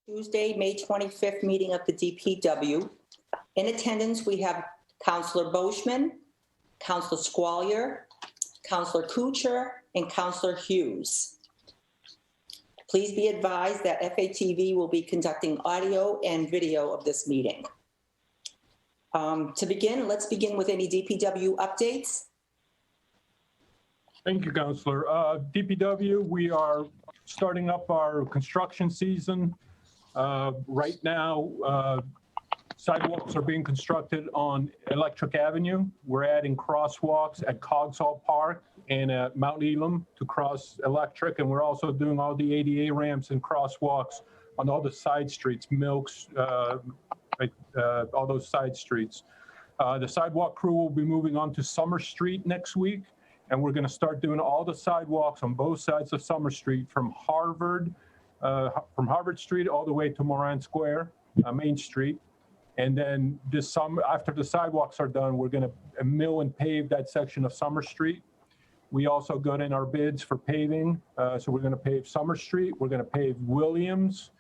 Tuesday, May 25th meeting of the DPW. In attendance, we have Councilor Boschman, Councilor Squallier, Councilor Kuchar, and Councilor Hughes. Please be advised that FATV will be conducting audio and video of this meeting. To begin, let's begin with any DPW updates. Thank you, Councilor. DPW, we are starting up our construction season. Right now, sidewalks are being constructed on Electric Avenue. We're adding crosswalks at Coggeshall Park and at Mount Elam to cross Electric, and we're also doing all the ADA ramps and crosswalks on all the side streets, Milks, all those side streets. The sidewalk crew will be moving on to Summer Street next week, and we're going to start doing all the sidewalks on both sides of Summer Street from Harvard Street all the way to Moran Square, Main Street. And then this summer, after the sidewalks are done, we're going to mill and pave that section of Summer Street. We also got in our bids for paving. So we're going to pave Summer Street. We're going to pave Williams,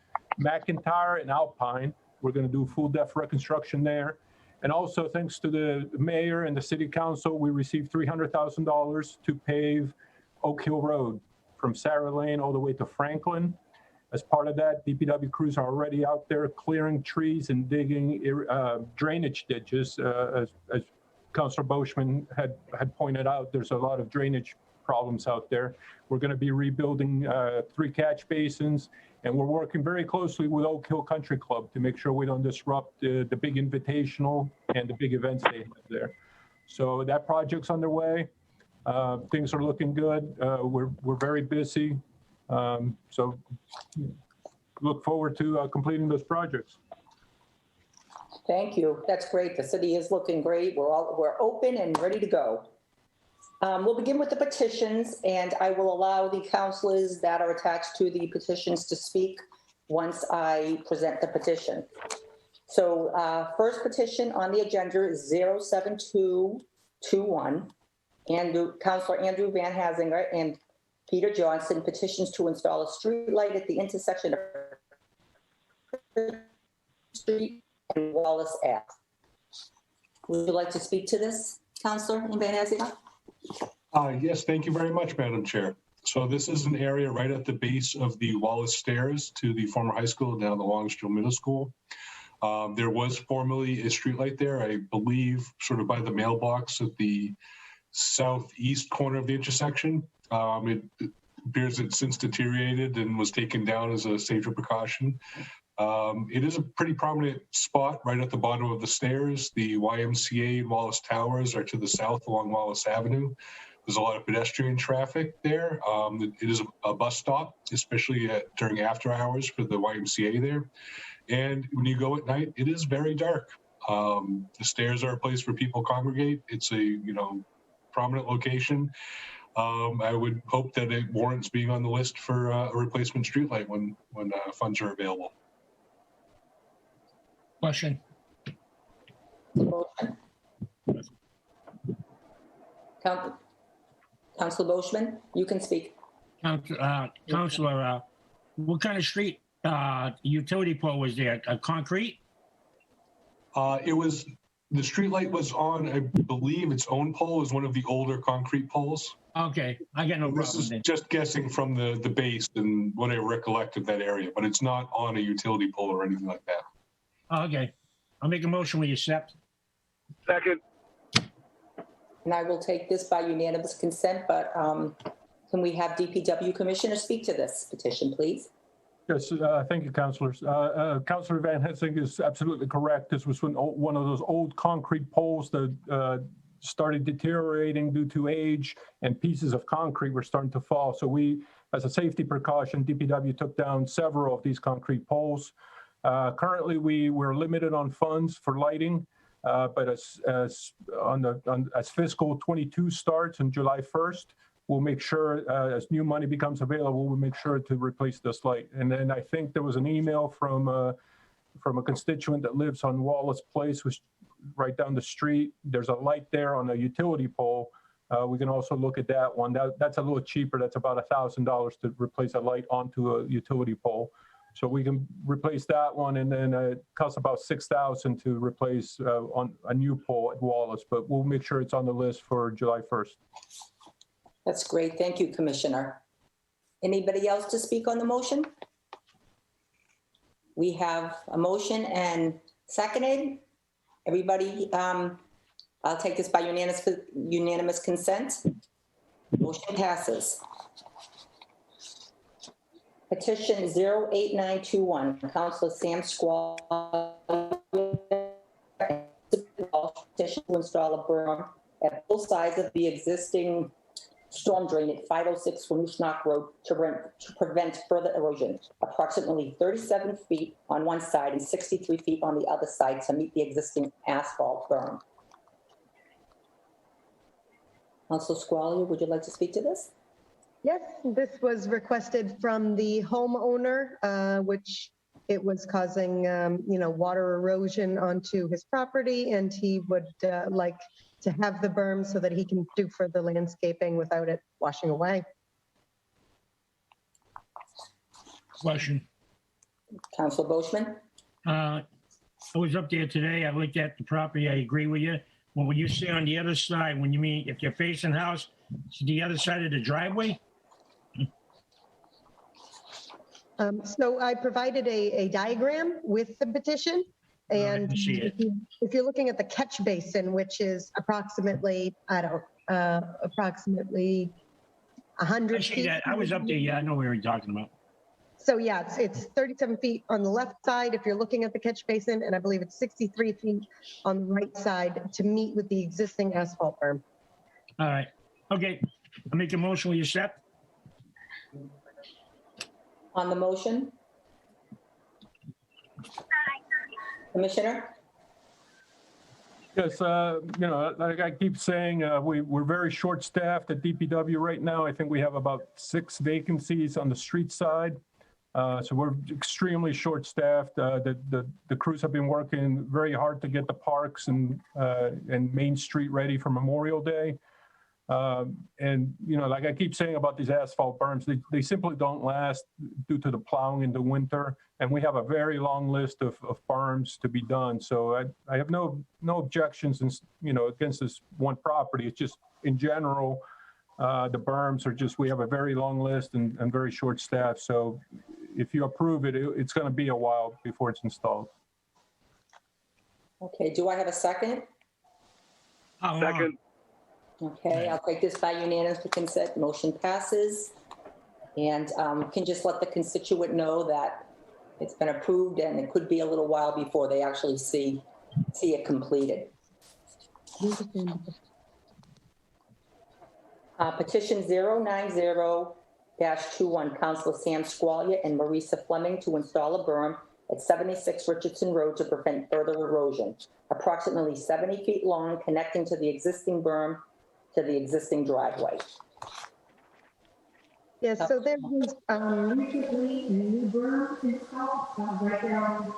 McIntyre, and Alpine. We're going to do full depth reconstruction there. And also, thanks to the mayor and the city council, we received $300,000 to pave Oak Hill Road from Sarah Lane all the way to Franklin. As part of that, DPW crews are already out there clearing trees and digging drainage ditches. As Councilor Boschman had pointed out, there's a lot of drainage problems out there. We're going to be rebuilding 3 catch basins, and we're working very closely with Oak Hill Country Club to make sure we don't disrupt the big invitational and the big events they have there. So that project's underway. Things are looking good. We're very busy. So look forward to completing those projects. Thank you. That's great. The city is looking great. We're open and ready to go. We'll begin with the petitions, and I will allow the councilors that are attached to the petitions to speak once I present the petition. So first petition on the agenda is 07221, and Councilor Andrew Van Hazinger and Peter Johnson petitions to install a street light at the intersection of Street and Wallace Ave. Would you like to speak to this, Councilor Van Hazinger? Yes, thank you very much, Madam Chair. So this is an area right at the base of the Wallace Stairs to the former high school down the Longstreet Middle School. There was formerly a streetlight there, I believe, sort of by the mailbox at the southeast corner of the intersection. It appears it's since deteriorated and was taken down as a safety precaution. It is a pretty prominent spot right at the bottom of the stairs. The YMCA and Wallace Towers are to the south along Wallace Avenue. There's a lot of pedestrian traffic there. It is a bus stop, especially during after hours for the YMCA there. And when you go at night, it is very dark. The stairs are a place where people congregate. It's a prominent location. I would hope that it warrants being on the list for a replacement streetlight when funds are available. Question. Councilor Boschman, you can speak. Councilor, what kind of street utility pole was there? Concrete? The street light was on, I believe, its own pole. It was one of the older concrete poles. Okay, I got no problem. This is just guessing from the base and what I recollect of that area, but it's not on a utility pole or anything like that. Okay, I'll make a motion we accept. Second. And I will take this by unanimous consent, but can we have DPW Commissioner speak to this petition, please? Yes, thank you, councilors. Councilor Van Helsing is absolutely correct. This was one of those old concrete poles that started deteriorating due to age, and pieces of concrete were starting to fall. So we, as a safety precaution, DPW took down several of these concrete poles. Currently, we're limited on funds for lighting, but as fiscal 22 starts on July 1st, we'll make sure as new money becomes available, we'll make sure to replace this light. And then I think there was an email from a constituent that lives on Wallace Place, which right down the street. There's a light there on a utility pole. We can also look at that one. That's a little cheaper. That's about $1,000 to replace a light onto a utility pole. So we can replace that one, and then it costs about $6,000 to replace on a new pole at Wallace, but we'll make sure it's on the list for July 1st. That's great. Thank you, Commissioner. Anybody else to speak on the motion? We have a motion and seconded. Everybody, I'll take this by unanimous consent. Motion passes. Petition 08921, Councilor Sam Squall. Petition to install a berm at both sides of the existing storm drain at 506 Winooshnock Road to prevent further erosion, approximately 37 feet on one side and 63 feet on the other side to meet the existing asphalt berm. Councilor Squally, would you like to speak to this? Yes, this was requested from the homeowner, which it was causing, water erosion onto his property, and he would like to have the berm so that he can do further landscaping without it washing away. Question. Councilor Boishman? I was up there today. I looked at the property. I agree with you. When you say on the other side, when you mean if you're facing the house, to the other side of the driveway? So I provided a diagram with the petition. And I see it. if you're looking at the catch basin, which is approximately, approximately 100 I see feet. that. I was up there. Yeah, I know what you're talking about. So yeah, it's 37 feet on the left side if you're looking at the catch basin, and I believe it's 63 feet on the right side to meet with the existing asphalt berm. All right. Okay. I'll make a motion. Will you accept? On the motion? Commissioner? Yes, like I keep saying, we're very short-staffed at DPW right now. I think we have about 6 vacancies on the street side. So we're extremely short-staffed. The crews have been working very hard to get the parks and Main Street ready for Memorial Day. And, like I keep saying about these asphalt berms, they simply don't last due to the plowing in the winter. And we have a very long list of berms to be done. So I have no objections, against this one property. It's just in general, the berms are just, we have a very long list and very short staff. So if you approve it, it's going to be a while before it's installed. Okay, do I have a second? Second. Okay, I'll take this by unanimous consent. Motion passes. And can just let the constituent know that it's been approved and it could be a little while before they actually see it completed. Petition 090-21, Councilor Sam Squalia and Marisa Fleming to install a berm at 76 Richardson Road to prevent further erosion, approximately 70 feet long, connecting to the existing berm to the existing driveway. Yes, so there was recently a new berm installed right down.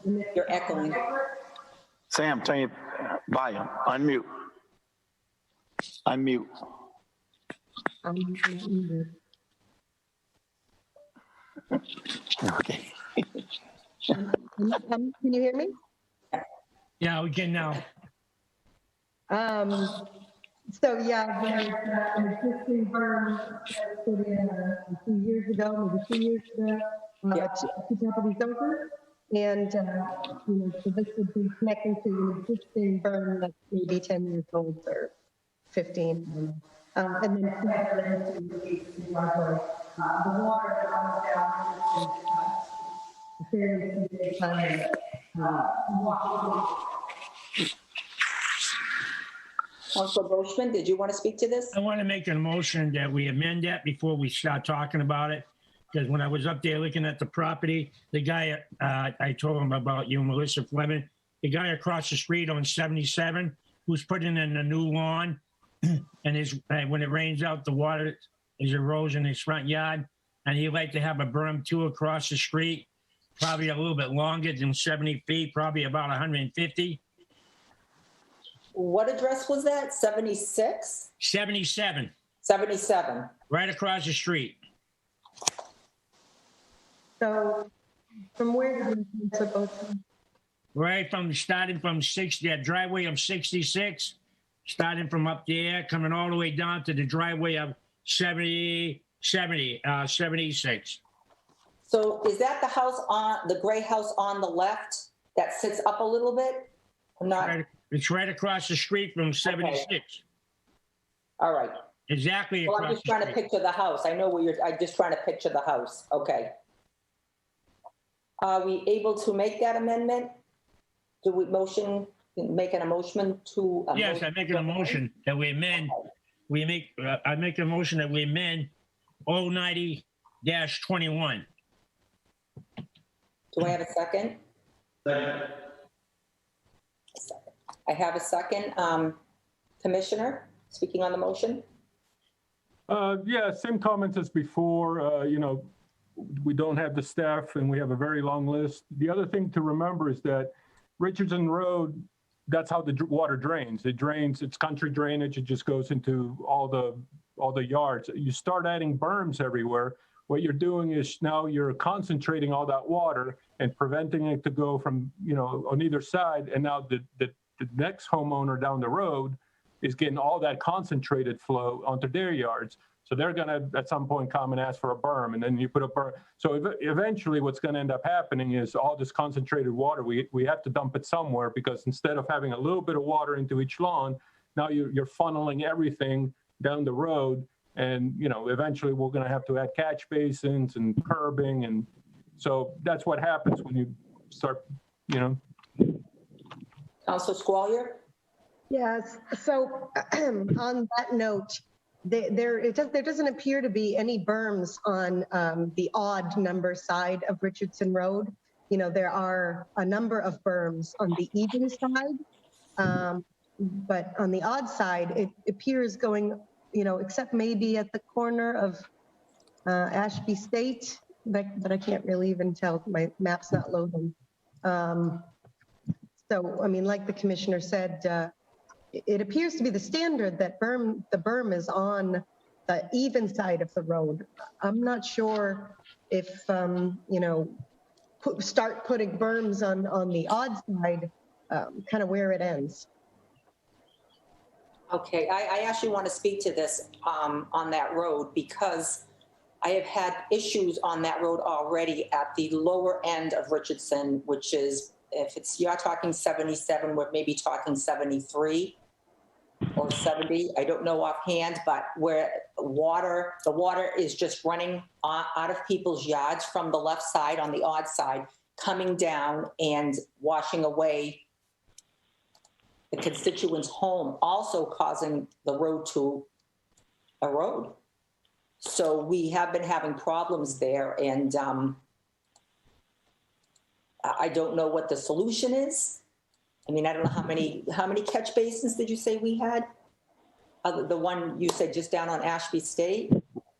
You're echoing. Sam, turn your volume. Unmute. Unmute. Okay. Can you hear me? Yeah, we can now. So yeah, there's an existing berm put in a few years ago, maybe 2 years ago, two properties over. And, so this would be connecting to an existing berm that's maybe 10 years old or 15. And then connect it into the existing driveway. The water comes down a fairly big time. Councilor Boishman, did you want to speak to this? I want to make a motion that we amend that before we start talking about it. Because when I was up there looking at the property, the guy, I told him about you, Melissa Fleming, the guy across the street on 77, who's putting in a new lawn. And when it rains out, the water is erosion in his front yard. And he'd like to have a berm too across the street, probably a little bit longer than 70 feet, probably about 150. What address was that? 76? 77, 77. right across the street. So From where did you supposed to? Right from starting from 60, that driveway of 66, starting from up there, coming all the way down to the driveway of 76. So is that the house on, the gray house on the left that sits up a little bit? I'm not, It's right across the street from 76. all right. Exactly Well, I'm across just the trying to street. picture the house. I know where you're, I'm just trying to picture the house. Okay. Are we able to make that amendment? Do we making a motion to? Yes, I make a motion that we amend, I make a motion that we amend 090-21. Do I have a second? I have a second. Commissioner, speaking on the motion? Yeah, same comments as before. We don't have the staff and we have a very long list. The other thing to remember is that Richardson Road, that's how the water drains. It drains, it's country drainage. It just goes into all the yards. You start adding berms everywhere. What you're doing is now you're concentrating all that water and preventing it to go from, on either side. And now the next homeowner down the road is getting all that concentrated flow onto their yards. So they're going to, at some point, come and ask for a berm, and then you put a berm. So eventually what's going to end up happening is all this concentrated water, we have to dump it somewhere, because instead of having a little bit of water into each lawn, now you're funneling everything down the road. And, eventually we're going to have to add catch basins and curbing. And so that's what happens when you start, Councilor Squalier? Yes, so on that note, there doesn't appear to be any berms on the odd number side of Richardson Road. There are a number of berms on the even side, but on the odd side, it appears going, except maybe at the corner of Ashby State, but I can't really even tell, my map's not loading. So, like the commissioner said, it appears to be the standard that the berm is on the even side of the road. I'm not sure if, start putting berms on the odd side, kind of where it ends. Okay, I actually want to speak to this on that road, because I have had issues on that road already at the lower end of Richardson, which is, you're talking 77, we're maybe talking 73 or 70, I don't know offhand, but where the water is just running out of people's yards from the left side on the odd side, coming down and washing away the constituent's home, also causing the road to erode. So we have been having problems there, and I don't know what the solution is. I don't know how many catch basins did you say we had? The one you said just down on Ashby State?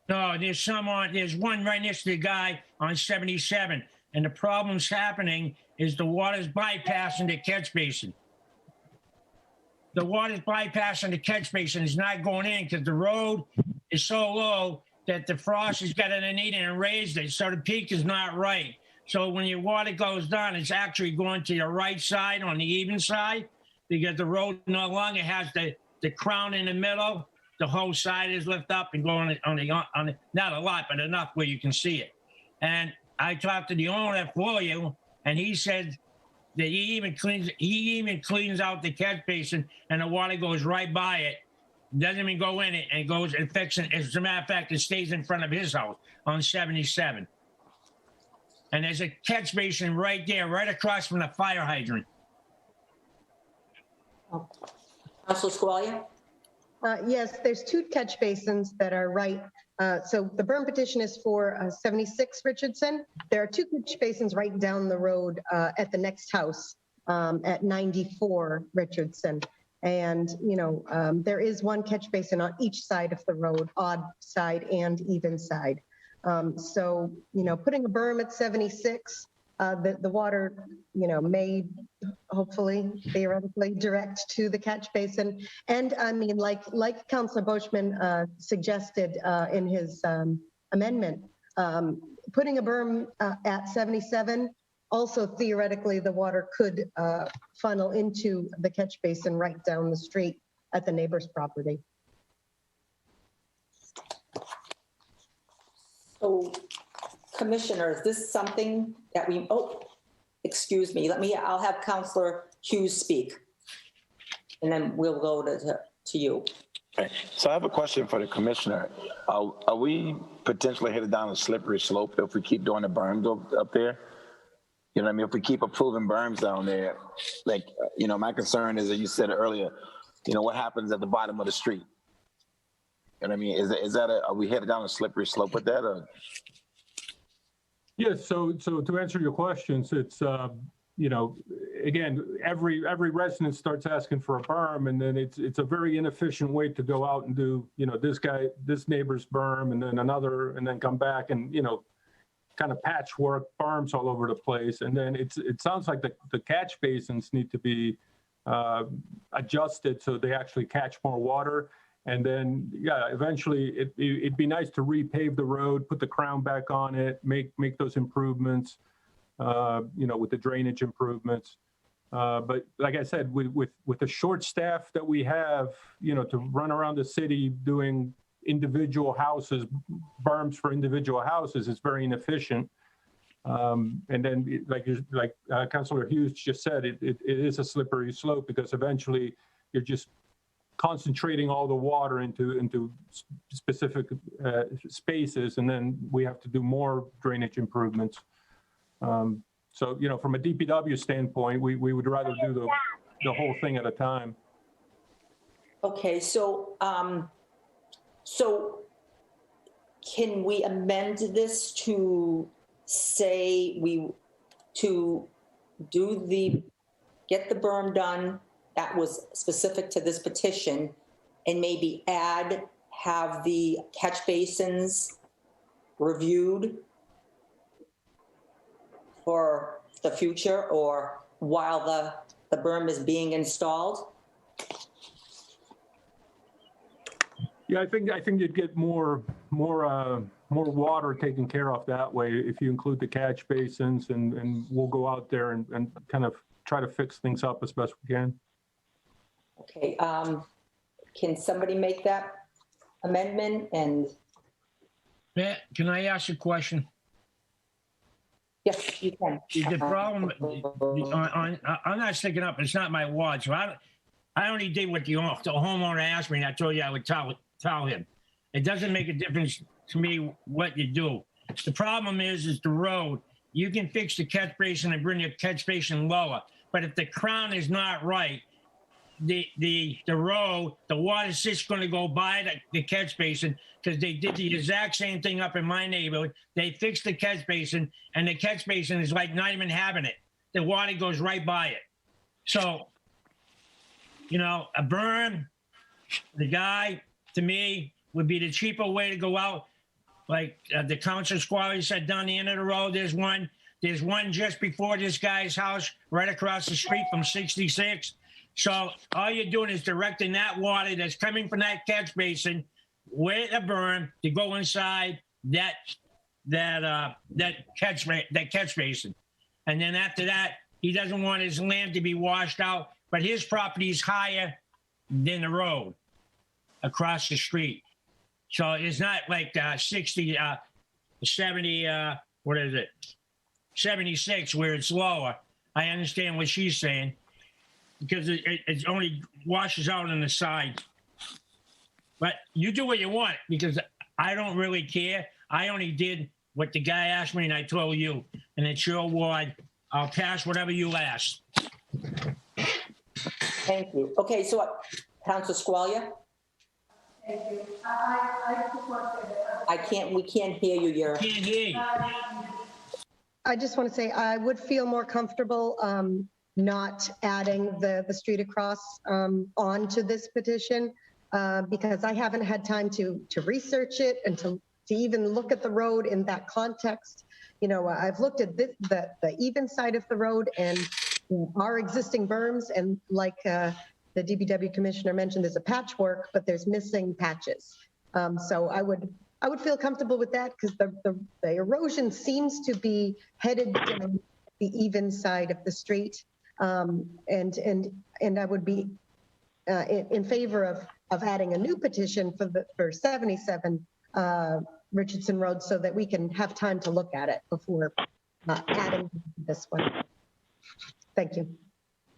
No, there's one right next to the guy on 77. And the problem's happening is the water's bypassing the catch basin. The water's bypassing the catch basin. It's not going in because the road is so low that the frost has got underneath it and raised it. So the peak is not right. So when your water goes down, it's actually going to your right side on the even side, because the road no longer has the crown in the middle. The whole side is lifted up and going on the not a lot, but enough where you can see it. And I talked to the owner for you, and he said that he even cleans out the catch basin, and the water goes right by it. Doesn't even go in it, and goes and fixes it. As a matter of fact, it stays in front of his house on 77. And there's a catch basin right there, right across from the fire hydrant. Councilor Squalier? Yes, there's two catch basins that are right. So the berm petition is for 76 Richardson. There are two catch basins right down the road at the next house at 94 Richardson. And, there is one catch basin on each side of the road, odd side and even side. So, putting a berm at 76, the water, may hopefully, theoretically direct to the catch basin. And like Councilor Boschman suggested in his amendment, Putting a berm at 77, also theoretically, the water could funnel into the catch basin right down the street at the neighbor's property. So, Commissioner, is this something that we, oh, excuse me, I'll have Counselor Hughes speak. And then we'll go to you. Okay. So I have a question for the commissioner. Are we potentially headed down a slippery slope if we keep doing the berms up there? You know what I mean? If we keep approving berms down there, like, you know, my concern is that you said earlier, you know, what happens at the bottom of the street? You know what I mean? Are we headed down a slippery slope with that? Or? Yes, so to answer your questions, it's, you know, again, every resident starts asking for a berm, and then it's a very inefficient way to go out and do, you know, this neighbor's berm, and then another, and then come back and, you know, kind of patchwork berms all over the place. And then it sounds like the catch basins need to be adjusted so they actually catch more water. And then, yeah, eventually it'd be nice to repave the road, put the crown back on it, make those improvements, you know, with the drainage improvements. But like I said, with the short staff that we have, you know, to run around the city doing individual houses, berms for individual houses, is very inefficient. And then, like Councilor Hughes just said, it is a slippery slope, because eventually you're just concentrating all the water into specific spaces, and then we have to do more drainage improvements. So, you know, from a DPW standpoint, we would rather do the whole thing at a time. Okay, so can we amend this to say get the berm done that was specific to this petition, and maybe have the catch basins reviewed for the future, or while the berm is being installed? Yeah, I think you'd get more water taken care of that way if you include the catch basins, and we'll go out there and kind of try to fix things up as best we can. Okay, can somebody make that amendment? And Matt, can I ask a question? yes, you can. The problem, I'm not sticking up, it's not my ward, so I only did what the homeowner asked me, and I told you I would tell him. It doesn't make a difference to me what you do. The problem is the road. You can fix the catch basin and bring your catch basin lower, but if the crown is not right, the road, the water's just going to go by the catch basin, because they did the exact same thing up in my neighborhood. They fixed the catch basin, and the catch basin is like not even having it. The water goes right by it. So, you know, a berm, the guy, to me, would be the cheaper way to go out. Like the Councilor Squally said, down the end of the road, there's one just before this guy's house, right across the street from 66. So all you're doing is directing that water that's coming from that catch basin with a berm to go inside that catch basin. And then after that, he doesn't want his land to be washed out, but his property is higher than the road across the street. So it's not like 70, what is it? 76 where it's lower. I understand what she's saying, because it only washes out on the side. But you do what you want, because I don't really care. I only did what the guy asked me, and I told you, and it's your ward. I'll pass whatever you ask. Thank you. Okay, so Councilor Squalia? Thank you. I just want to say we can't hear you. Can't hear you. I just want to say I would feel more comfortable not adding the street across onto this petition, because I haven't had time to research it and to even look at the road in that context. You know, I've looked at the even side of the road and our existing berms, and like the DPW commissioner mentioned, there's a patchwork, but there's missing patches. So I would I would feel comfortable with that because the erosion seems to be headed down the even side of the street. And I would be in favor of adding a new petition for 77 Richardson Road so that we can have time to look at it before adding this one. Thank you.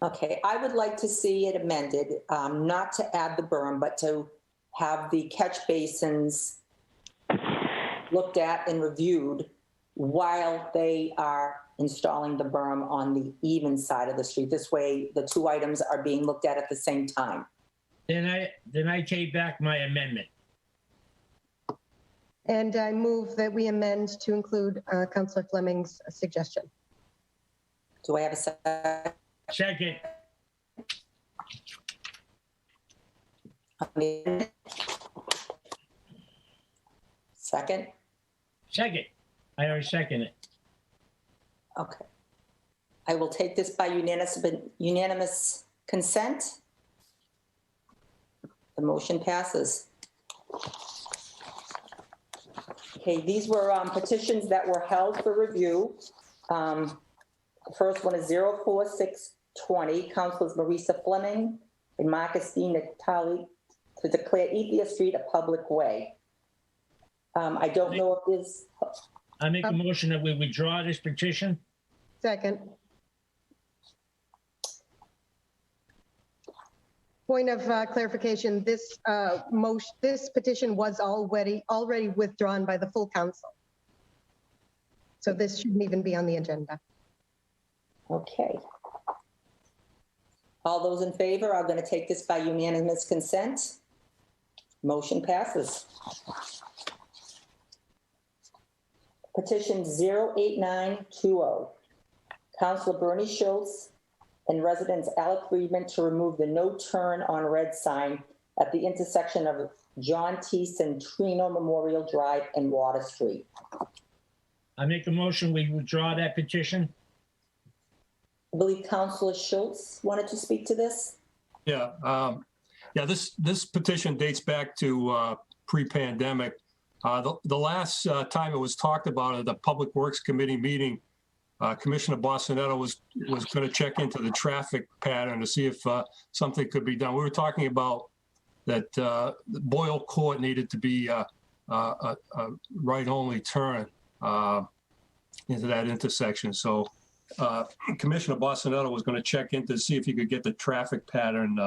Okay, I would like to see it amended, not to add the berm, but to have the catch basins looked at and reviewed while they are installing the berm on the even side of the street. This way, the two items are being looked at the same time. Then I take back my amendment. And I move that we amend to include Councillor Fleming's suggestion. Do I have a second? Second. Second? Second. I already seconded it. Okay. I will take this by unanimous consent. The motion passes. Okay, these were petitions that were held for review. The first one is 04620, Councilors Marisa Fleming and Marcus D. Natali to declare Ethia Street a public way. I don't know if this, I make a motion that we withdraw this petition. Second. Point of clarification, this petition was already withdrawn by the full council. So this shouldn't even be on the agenda. okay. All those in favor are going to take this by unanimous consent. Motion passes. Petition 08920, Councilor Bernie Schultz and residents Alec Friedman to remove the no turn on red sign at the intersection of John T. Centrino Memorial Drive and Water Street. I make a motion we withdraw that petition. I believe Councilor Schultz wanted to speak to this. Yeah, this petition dates back to pre-pandemic. The last time it was talked about at the Public Works Committee meeting, Commissioner Bossonetto was going to check into the traffic pattern to see if something could be done. We were talking about that Boyle Court needed to be a right-only turn into that intersection. So Commissioner Bossonetto was going to check in to see if he could get the traffic pattern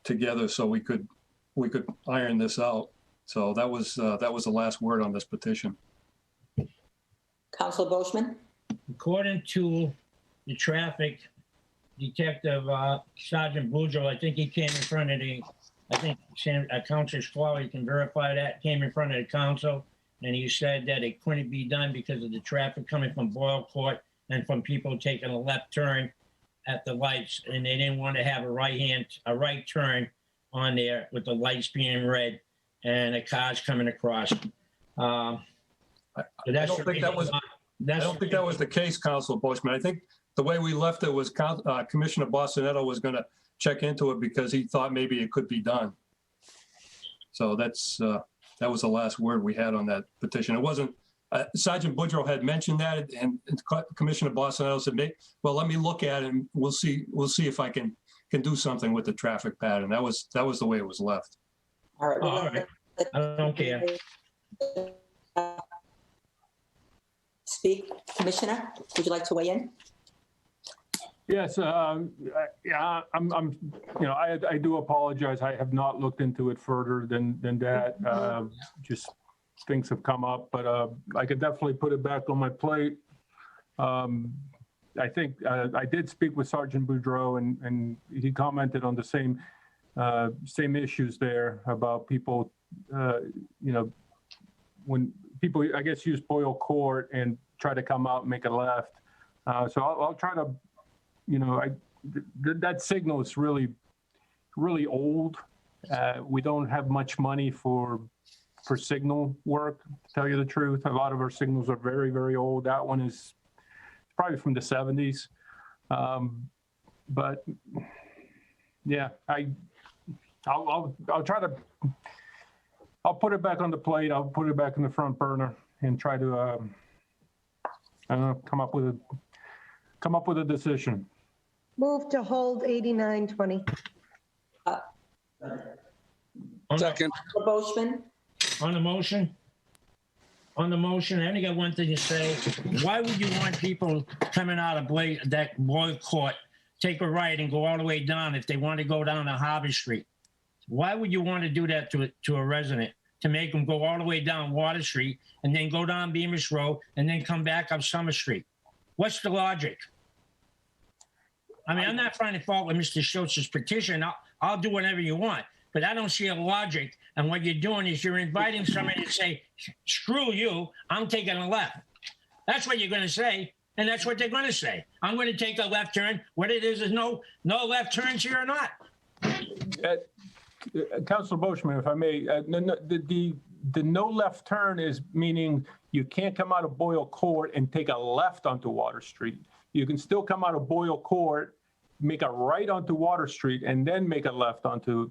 together so we could iron this out. So that was the last word on this petition. Councilor Boschman? According to the traffic detective, Sergeant Boudreau, I think he came in front of Councilor Squally can verify that, came in front of the council, and he said that it couldn't be done because of the traffic coming from Boyle Court and from people taking a left turn at the lights, and they didn't want to have a right turn on there with the lights being red and the cars coming across. I don't think that was the case, Councilor Boschman. I think the way we left it was Commissioner Bossonetto was going to check into it because he thought maybe it could be done. So that was the last word we had on that petition. It wasn't, Sergeant Boudreau had mentioned that, and Commissioner Bossonetto said, well, let me look at it and we'll see if I can do something with the traffic pattern. That was the way it was left. All right. All right. I don't care. Speak, Commissioner, would you like to weigh in? Yes, yeah, I do apologize. I have not looked into it further than that. Just things have come up, but I could definitely put it back on my plate. I think I did speak with Sergeant Boudreau, and he commented on the same issues there about people, when people, I guess, use Boyle Court and try to come out and make a left. So I'll try to, that signal is really, really old. We don't have much money for signal work, to tell you the truth. A lot of our signals are very, very old. That one is probably from the 70s. But yeah, I'll I'll put it back on the plate. I'll put it back in the front burner and try to, I don't know, come up with a decision. Move to hold 8920. Second. Counselor Boishman, On the motion? On the motion, I only got one thing to say. Why would you want people coming out of that Boyle Court, take a right and go all the way down if they want to go down to Harvard Street? Why would you want to do that to a resident? To make them go all the way down Water Street and then go down Bemis Road and then come back up Summer Street? What's the logic? I mean, I'm not finding fault with Mr. Schultz's petition. I'll do whatever you want. But I don't see a logic. And what you're doing is you're inviting somebody to say, screw you, I'm taking a left. That's what you're going to say. And that's what they're going to say. I'm going to take a left turn. What it is no left turns here or not. Councilor Boishman, if I may, the no left turn is meaning you can't come out of Boyle Court and take a left onto Water Street. You can still come out of Boyle Court, make a right onto Water Street, and then make a left onto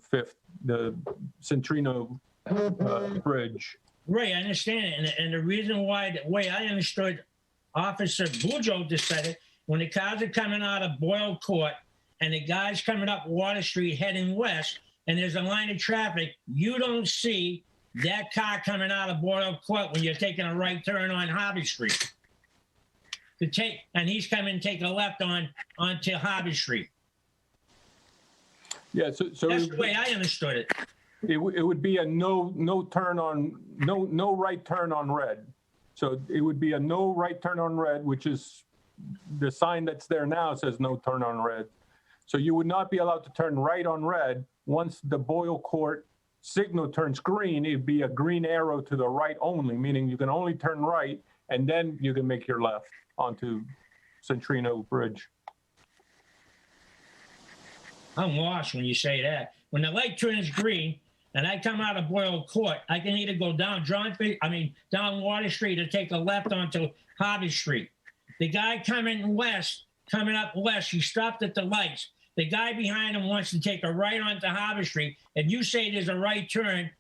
the Centrino Bridge. Right, I understand it. And the reason why, the way I understood Officer Bujo decided, when the cars are coming out of Boyle Court and the guy's coming up Water Street heading west, and there's a line of traffic, you don't see that car coming out of Boyle Court when you're taking a right turn on Harvard Street. And he's coming to take a left onto Harvard Street. Yeah, so That's the way I understood it. it would be a no right turn on red. So it would be a no right turn on red, which is the sign that's there now says no turn on red. So you would not be allowed to turn right on red. Once the Boyle Court signal turns green, it'd be a green arrow to the right only, meaning you can only turn right and then you can make your left onto Centrino Bridge. I'm lost when you say that. When the light turns green and I come out of Boyle Court, I can either go down down Water Street or take a left onto Harvard Street. The guy coming up west, he stopped at the lights. The guy behind him wants to take a right onto Harvard Street. If you say there's a right turn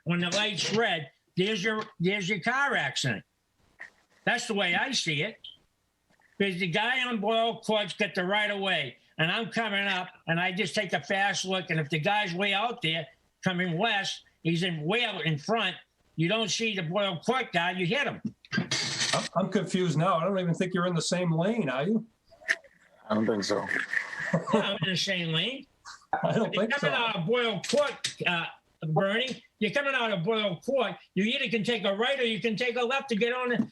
when the light's red, there's your car accident. That's the way I see it. Because the guy on Boyle Court's got the right of way, and I'm coming up, and I just take a fast look, and if the guy's way out there coming west, he's way out in front, you don't see the Boyle Court guy, you hit him. I'm confused now. I don't even think you're in the same lane, are you? I don't think so. Yeah, I'm in the same lane. I don't You're think coming so. out of Boyle Court, Bernie. You're coming out of Boyle Court. You either can take a right or you can take a left to get onto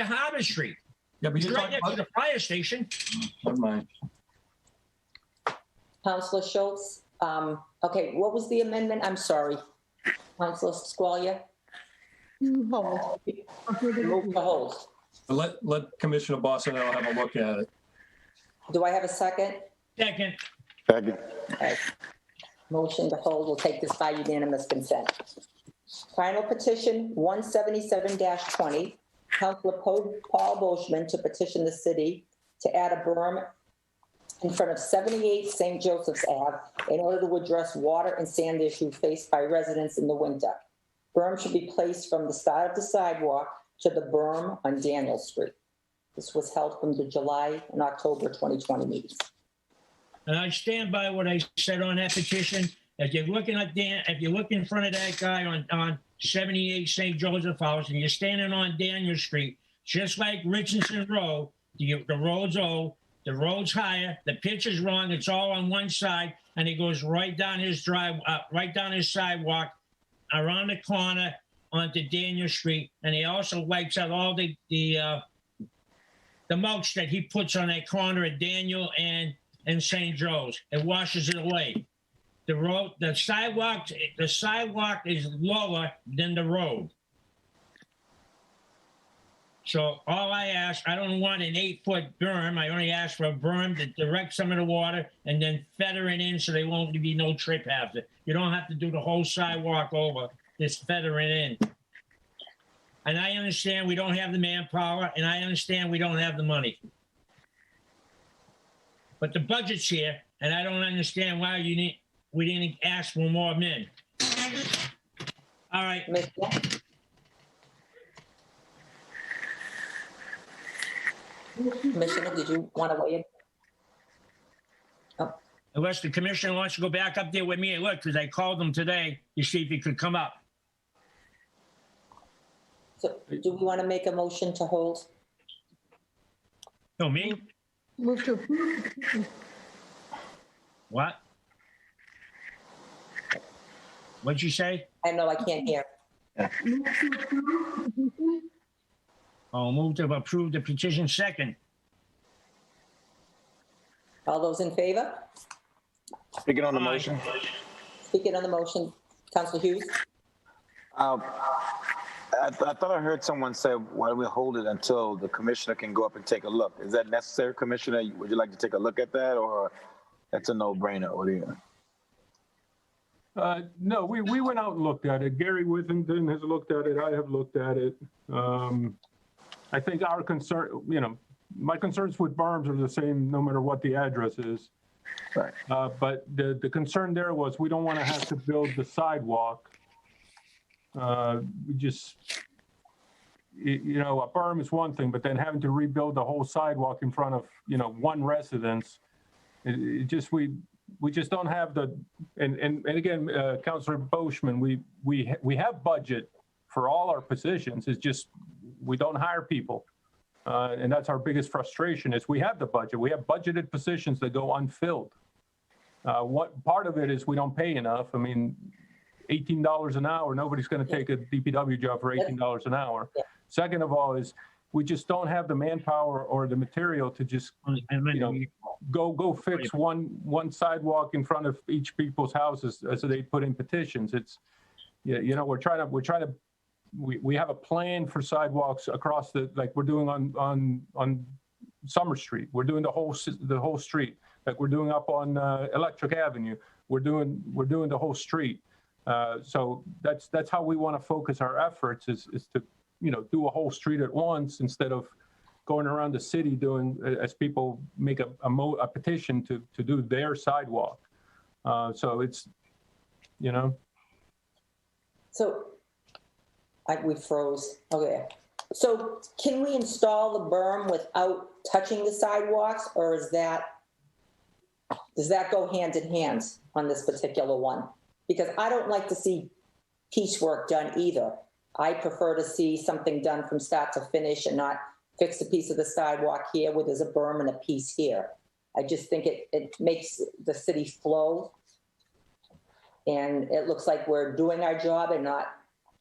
Harvard Street. Yeah, but It's you're right talking next to about, the fire station. never mind. Counselor Schultz. Okay, what was the amendment? I'm sorry. Counselor Squalia? Hold. Move to hold. Let Commissioner Bossanello have a look at it. Do I have a second? Second. Second. Okay. Motion to hold. We'll take this by unanimous consent. Final petition 177-20. Councilor Paul Boishman to petition the city to add a berm in front of 78 St. Joseph's Ave in order to address water and sand issue faced by residents in the winter. Berm should be placed from the start of the sidewalk to the berm on Daniel Street. This was held from the July and October 2020 meetings. And I stand by what I said on that petition. If you're looking in front of that guy on 78 St. Joseph House and you're standing on Daniel Street, just like Richardson Road, the road's old, the road's higher, the pitch is wrong, it's all on one side, and it goes right down his right down his sidewalk, around the corner onto Daniel Street, and he also wipes out all the mulch that he puts on that corner of Daniel and St. Joe's. It washes it away. The sidewalk is lower than the road. So all I ask, I don't want an 8-foot berm. I only ask for a berm to direct some of the water and then feather it in so there won't be no trip hazard. You don't have to do the whole sidewalk over, just feather it in. And I understand we don't have the manpower, and I understand we don't have the money. But the budget's here, and I don't understand why we didn't ask for more men. All right. Commissioner? Commissioner, did you want to weigh in? Unless the commissioner wants to go back up there with me and look, because I called him today to see if he could come up. So do we want to make a motion to hold? No, me? Move to approve. What? What'd you say? I know I can't hear. Move to approve the petition. I'll move to approve the petition second. All those in favor? Speaking on the Aye. motion. Speaking on the motion, Councilor Hughes? I thought I heard someone say, why don't we hold it until the commissioner can go up and take a look? Is that necessary, Commissioner? Would you like to take a look at that, or that's a no-brainer? What do you? No, we went out and looked at it. Gary Withington has looked at it. I have looked at it. I think our concern, my concerns with berms are the same no matter what the address is. Right. But the concern there was we don't want to have to build the sidewalk. We just, a berm is one thing, but then having to rebuild the whole sidewalk in front of, one residence, we just don't have the, and again, Councilor Boschman, we have budget for all our positions. It's just, we don't hire people. And that's our biggest frustration is we have the budget. We have budgeted positions that go unfilled. What part of it is we don't pay enough. I mean, $18 an hour, nobody's going to take a DPW job for $18 an hour. Yeah. Second of all is we just don't have the manpower or the material to just, go fix one sidewalk in front of each people's houses as they put in petitions. It's, we're trying to, we have a plan for sidewalks across like we're doing on Summer Street. We're doing the whole street, like we're doing up on Electric Avenue. We're doing the whole street. So that's how we want to focus our efforts is to, do a whole street at once instead of going around the city doing, as people make a petition to do their sidewalk. So it's, So we froze. Okay. So can we install the berm without touching the sidewalks, or does that go hand in hand on this particular one? Because I don't like to see piecework done either. I prefer to see something done from start to finish and not fix a piece of the sidewalk here where there's a berm and a piece here. I just think it makes the city flow. And it looks like we're doing our job and not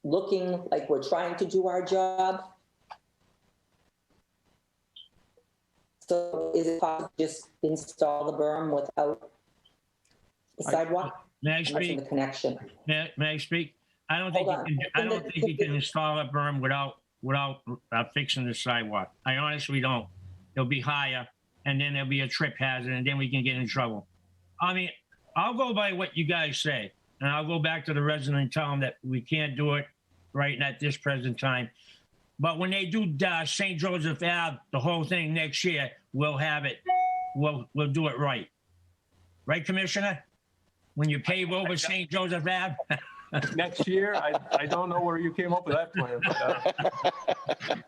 looking like we're trying to do our job. So is it possible to just install the berm without the sidewalk? May I speak? The connection. May I speak? I don't think you can install a berm without fixing the sidewalk. I honestly don't. It'll be higher, and then there'll be a trip hazard, and then we can get in trouble. I mean, I'll go by what you guys say, and I'll go back to the resident and tell them that we can't do it right at this present time. But when they do St. Joseph Ave, the whole thing next year, we'll have it. We'll do it right. Right, Commissioner? When you pave over St. Joseph Ave? next year, I don't know where you came up with that plan.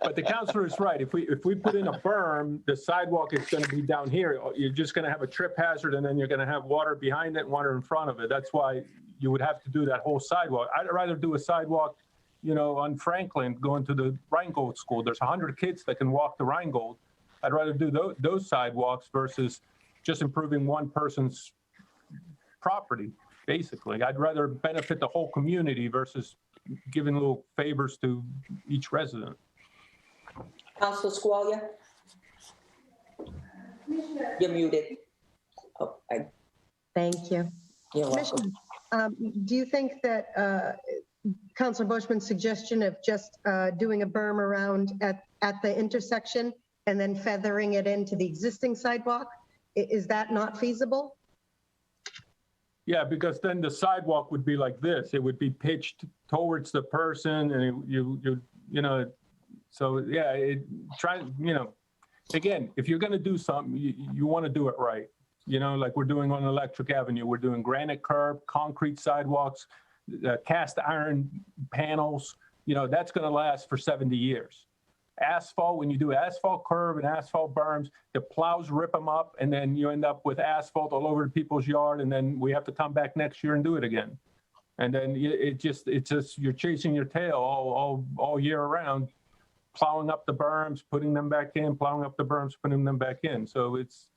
But the counselor is right. If we put in a berm, the sidewalk is going to be down here. You're just going to have a trip hazard, and then you're going to have water behind it and water in front of it. That's why you would have to do that whole sidewalk. I'd rather do a sidewalk, on Franklin going to the Rheingold School. There's 100 kids that can walk to Rheingold. I'd rather do those sidewalks versus just improving one person's property. Basically, I'd rather benefit the whole community versus giving little favors to each resident. Councilor Squalia? You're muted. Oh, Thank you. you're welcome. Commissioner, do you think that Councilor Boschman's suggestion of just doing a berm around at the intersection and then feathering it into the existing sidewalk, is that not feasible? Yeah, because then the sidewalk would be like this. It would be pitched towards the person, and so yeah, again, if you're going to do something, you want to do it right. Like we're doing on Electric Avenue, we're doing granite curb, concrete sidewalks. cast iron panels, that's going to last for 70 years. Asphalt, when you do asphalt curb and asphalt berms, the plows rip them up, and then you end up with asphalt all over people's yard, and then we have to come back next year and do it again. And then it's just you're chasing your tail all year around, plowing up the berms, putting them back in, plowing up the berms, putting them back in. So it's,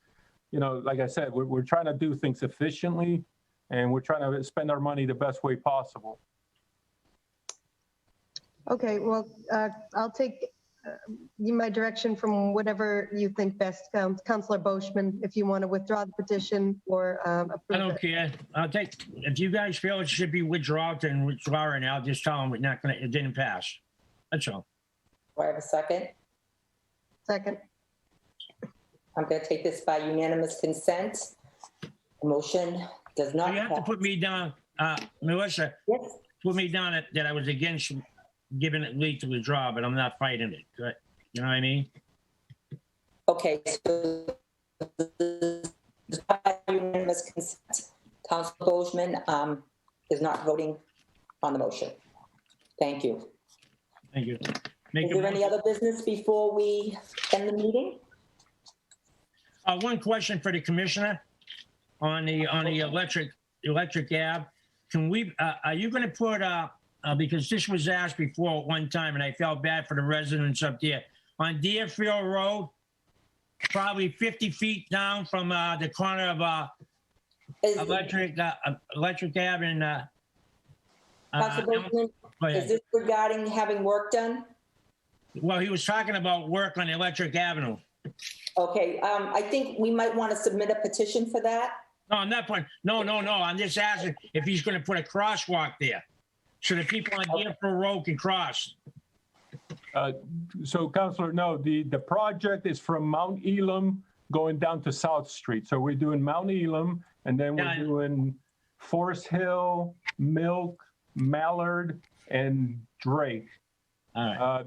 like I said, we're trying to do things efficiently, and we're trying to spend our money the best way possible. Okay, well, I'll take my direction from whatever you think best. Councilor Boishman, if you want to withdraw the petition or approve I don't it. care. If you guys feel it should be withdrawn, then withdraw it, and I'll just tell them it didn't pass. That's all. Do I have a second? Second. I'm going to take this by unanimous consent. The motion does not You have to pass. put me down, Melissa, Yes. put me down that I was against giving it leave to withdraw, but I'm not fighting it. Good. You know what I mean? Okay, so by unanimous consent, Councilor Boishman is not voting on the motion. Thank you. Thank you. Is Make a there any motion. other business before we end the meeting? One question for the commissioner on the electric Ave. Can we, are you going to put, because this was asked before at one time and I felt bad for the residents up there, on Deerfield Road, probably 50 feet down from the corner of Is, Electric Ave and Councilor Boishman, go is ahead. this regarding having work done? Well, he was talking about work on Electric Avenue. Okay, I think we might want to submit a petition for that. No, I'm not putting, no. I'm just asking if he's going to put a crosswalk there so the people on Deerfield Road can cross. So Councilor, no, the project is from Mount Elam going down to South Street. So we're doing Mount Elam, and then we're Yeah. doing Forest Hill, Milk, Mallard, and Drake. All right.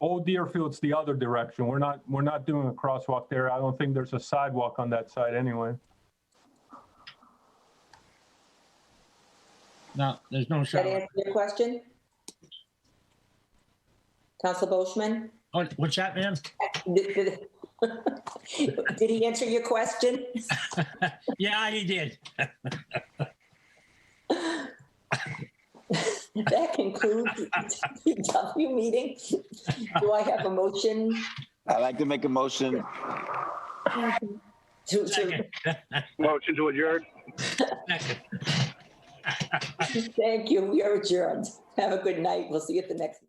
Old Deerfield's the other direction. We're not doing a crosswalk there. I don't think there's a sidewalk on that side anyway. No, there's no Does that shot. answer your question? Councilor Boishman? Oh, what's that, man? Did he answer your question? Yeah, he did. That concludes the DPW meeting. Do I have a motion I'd like to make a motion. to, Second. Motion to adjourn. Second. thank you. We are adjourned. Have a good night. We'll see you at the next.